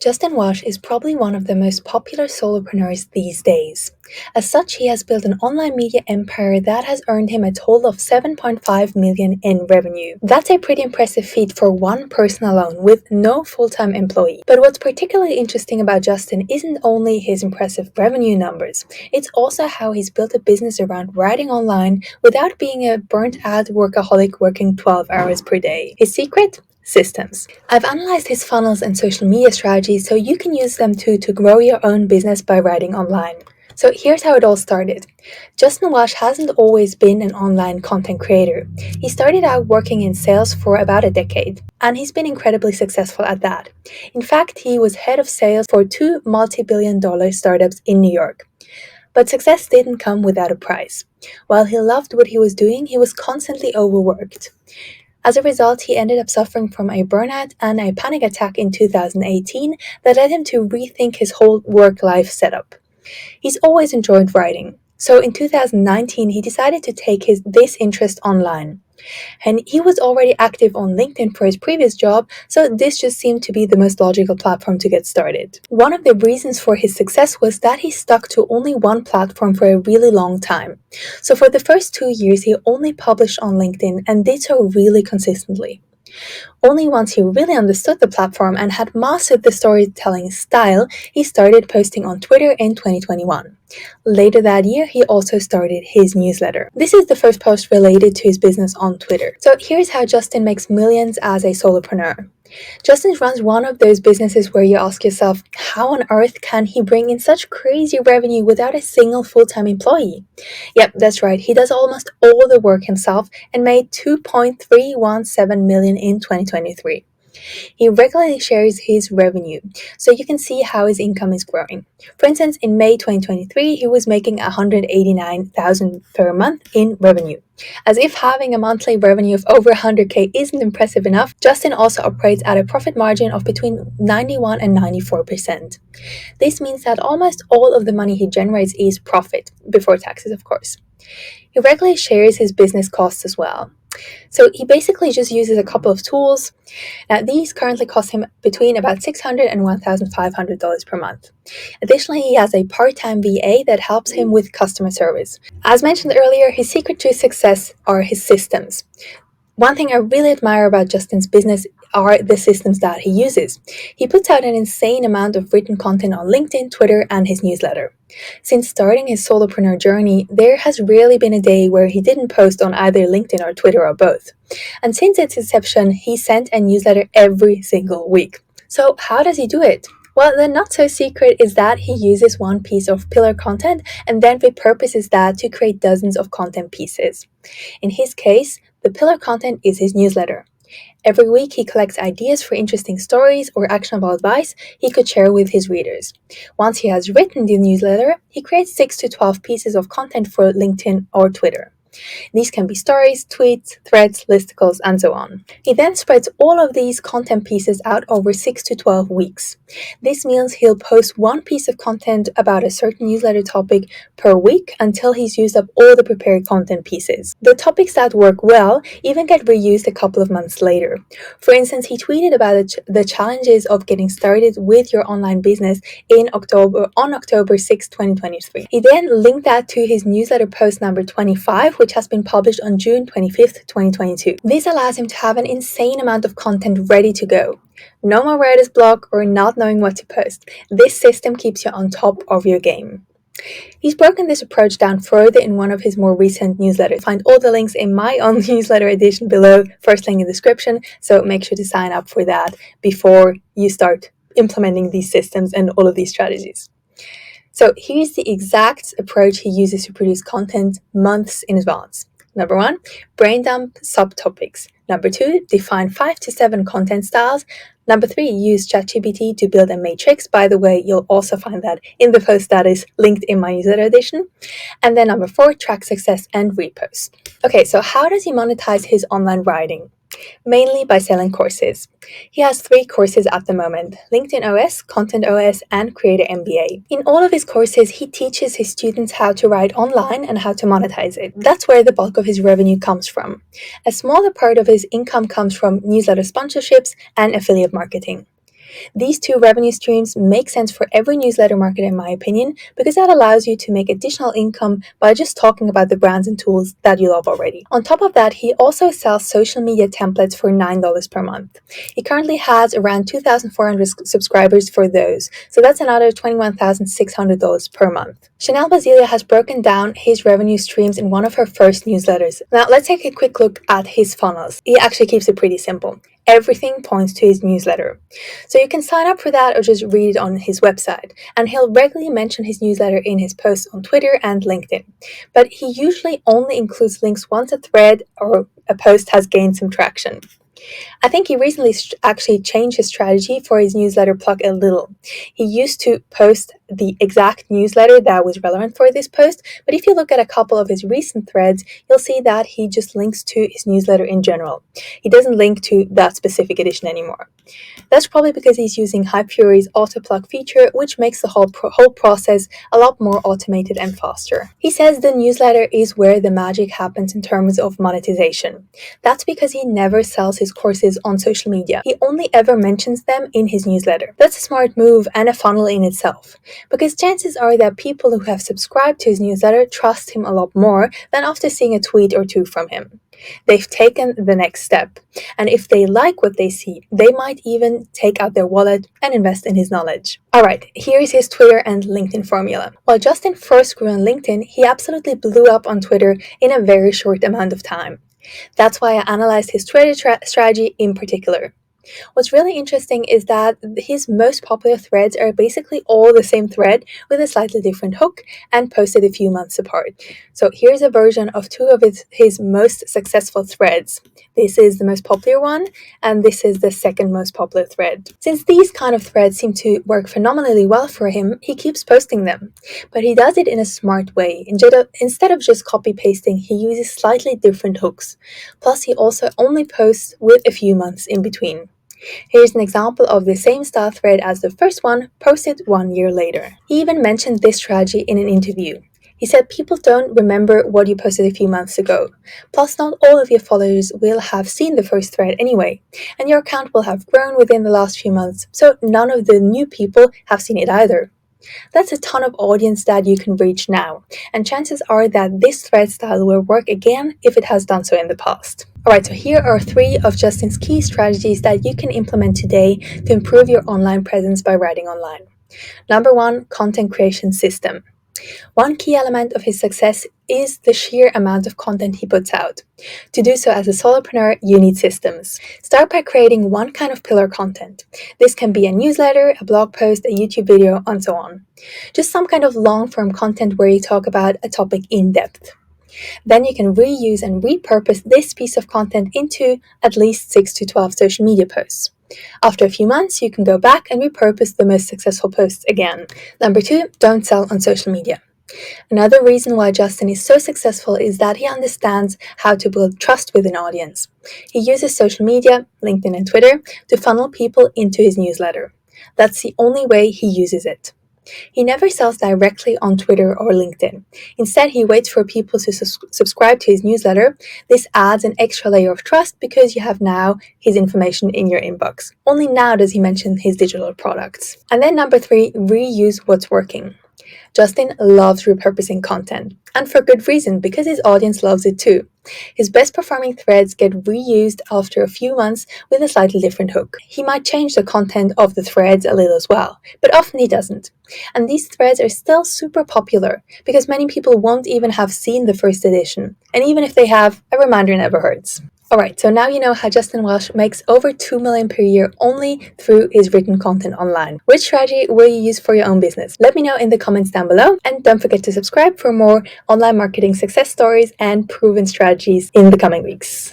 Justin Welsh is probably one of the most popular solopreneurs these days. As such, he has built an online media empire that has earned him a total of $7.5 million in revenue. That's a pretty impressive feat for one person alone with no full-time employee. But what's particularly interesting about Justin isn't only his impressive revenue numbers, it's also how he's built a business around writing online without being a burnt-out workaholic working 12 hours per day. His secret? Systems. I've analyzed his funnels and social media strategies so you can use them too to grow your own business by writing online. So here's how it all started. Justin Welsh hasn't always been an online content creator. He started out working in sales for about a decade, and he's been incredibly successful at that. In fact, he was head of sales for two multi-billion-dollar startups in New York. But success didn't come without a price. While he loved what he was doing, he was constantly overworked. As a result, he ended up suffering from a burnout and a panic attack in 2018 that led him to rethink his whole work-life setup. He's always enjoyed writing, so in 2019 he decided to take this interest online. And he was already active on LinkedIn for his previous job, so this just seemed to be the most logical platform to get started. One of the reasons for his success was that he stuck to only one platform for a really long time. So for the first 2 years, he only published on LinkedIn and did so really consistently. Only once he really understood the platform and had mastered the storytelling style, he started posting on Twitter in 2021. Later that year, he also started his newsletter. This is the first post related to his business on Twitter. So here's how Justin makes millions as a solopreneur. Justin runs one of those businesses where you ask yourself, how on earth can he bring in such crazy revenue without a single full-time employee? Yep, that's right, he does almost all the work himself and made $2.317 million in 2023. He regularly shares his revenue, so you can see how his income is growing. For instance, in May 2023, he was making $189,000 per month in revenue. As if having a monthly revenue of over 100K isn't impressive enough, Justin also operates at a profit margin of between 91 and 94%. This means that almost all of the money he generates is profit, before taxes of course. He regularly shares his business costs as well. So he basically just uses a couple of tools. Now, these currently cost him between about $600 and $1,500 per month. Additionally, he has a part-time VA that helps him with customer service. As mentioned earlier, his secret to success are his systems. One thing I really admire about Justin's business are the systems that he uses. He puts out an insane amount of written content on LinkedIn, Twitter, and his newsletter. Since starting his solopreneur journey, there has rarely been a day where he didn't post on either LinkedIn or Twitter or both. And since its inception, he sent a newsletter every single week. So how does he do it? Well, the not-so-secret is that he uses one piece of pillar content and then repurposes that to create dozens of content pieces. In his case, the pillar content is his newsletter. Every week, he collects ideas for interesting stories or actionable advice he could share with his readers. Once he has written the newsletter, he creates 6 to 12 pieces of content for LinkedIn or Twitter. These can be stories, tweets, threads, listicles, and so on. He then spreads all of these content pieces out over 6 to 12 weeks. This means he'll post one piece of content about a certain newsletter topic per week until he's used up all the prepared content pieces. The topics that work well even get reused a couple of months later. For instance, he tweeted about the challenges of getting started with your online business on October 6, 2023. He then linked that to his newsletter post number 25, which has been published on June 25th, 2022. This allows him to have an insane amount of content ready to go. No more writer's block or not knowing what to post. This system keeps you on top of your game. He's broken this approach down further in one of his more recent newsletters. Find all the links in my own newsletter edition below, first link in the description, so make sure to sign up for that before you start implementing these systems and all of these strategies. So here's the exact approach he uses to produce content months in advance. Number 1, brain dump subtopics. Number 2, define 5 to 7 content styles. Number 3, use ChatGPT to build a matrix. By the way, you'll also find that in the post that is linked in my newsletter edition. And then number 4, track success and repost. Okay, so how does he monetize his online writing? Mainly by selling courses. He has 3 courses at the moment: LinkedIn OS, Content OS, and Creator MBA. In all of his courses, he teaches his students how to write online and how to monetize it. That's where the bulk of his revenue comes from. A smaller part of his income comes from newsletter sponsorships and affiliate marketing. These two revenue streams make sense for every newsletter marketer in my opinion, because that allows you to make additional income by just talking about the brands and tools that you love already. On top of that, he also sells social media templates for $9 per month. He currently has around 2,400 subscribers for those, so that's another $21,600 per month. Chanel Basilia has broken down his revenue streams in one of her first newsletters. Now let's take a quick look at his funnels. He actually keeps it pretty simple. Everything points to his newsletter. So you can sign up for that or just read it on his website. And he'll regularly mention his newsletter in his posts on Twitter and LinkedIn. But he usually only includes links once a thread or a post has gained some traction. I think he recently actually changed his strategy for his newsletter plug a little. He used to post the exact newsletter that was relevant for this post, but if you look at a couple of his recent threads, you'll see that he just links to his newsletter in general. He doesn't link to that specific edition anymore. That's probably because he's using Hypefury's auto-plug feature, which makes the whole process a lot more automated and faster. He says the newsletter is where the magic happens in terms of monetization. That's because he never sells his courses on social media. He only ever mentions them in his newsletter. That's a smart move and a funnel in itself, because chances are that people who have subscribed to his newsletter trust him a lot more than after seeing a tweet or two from him. They've taken the next step, and if they like what they see, they might even take out their wallet and invest in his knowledge. Alright, here's his Twitter and LinkedIn formula. While Justin first grew on LinkedIn, he absolutely blew up on Twitter in a very short amount of time. That's why I analyzed his Twitter strategy in particular. What's really interesting is that his most popular threads are basically all the same thread with a slightly different hook and posted a few months apart. So here's a version of two of his most successful threads. This is the most popular one, and this is the second most popular thread. Since these kind of threads seem to work phenomenally well for him, he keeps posting them. But he does it in a smart way. Instead of just copy-pasting, he uses slightly different hooks. Plus, he also only posts with a few months in between. Here's an example of the same style thread as the first one, posted 1 year later. He even mentioned this strategy in an interview. He said people don't remember what you posted a few months ago. Plus, not all of your followers will have seen the first thread anyway, and your account will have grown within the last few months, so none of the new people have seen it either. That's a ton of audience that you can reach now, and chances are that this thread style will work again if it has done so in the past. Alright, so here are 3 of Justin's key strategies that you can implement today to improve your online presence by writing online. Number 1, content creation system. One key element of his success is the sheer amount of content he puts out. To do so as a solopreneur, you need systems. Start by creating one kind of pillar content. This can be a newsletter, a blog post, a YouTube video, and so on. Just some kind of long-form content where you talk about a topic in depth. Then you can reuse and repurpose this piece of content into at least 6 to 12 social media posts. After a few months, you can go back and repurpose the most successful posts again. Number 2, don't sell on social media. Another reason why Justin is so successful is that he understands how to build trust with an audience. He uses social media, LinkedIn and Twitter, to funnel people into his newsletter. That's the only way he uses it. He never sells directly on Twitter or LinkedIn. Instead, he waits for people to subscribe to his newsletter. This adds an extra layer of trust because you have now his information in your inbox. Only now does he mention his digital products. And then number 3, reuse what's working. Justin loves repurposing content, and for good reason, because his audience loves it too. His best performing threads get reused after a few months with a slightly different hook. He might change the content of the threads a little as well, but often he doesn't. And these threads are still super popular because many people won't even have seen the first edition, and even if they have, a reminder never hurts. Alright, so now you know how Justin Welsh makes over $2 million per year only through his written content online. Which strategy will you use for your own business? Let me know in the comments down below, and don't forget to subscribe for more online marketing success stories and proven strategies in the coming weeks.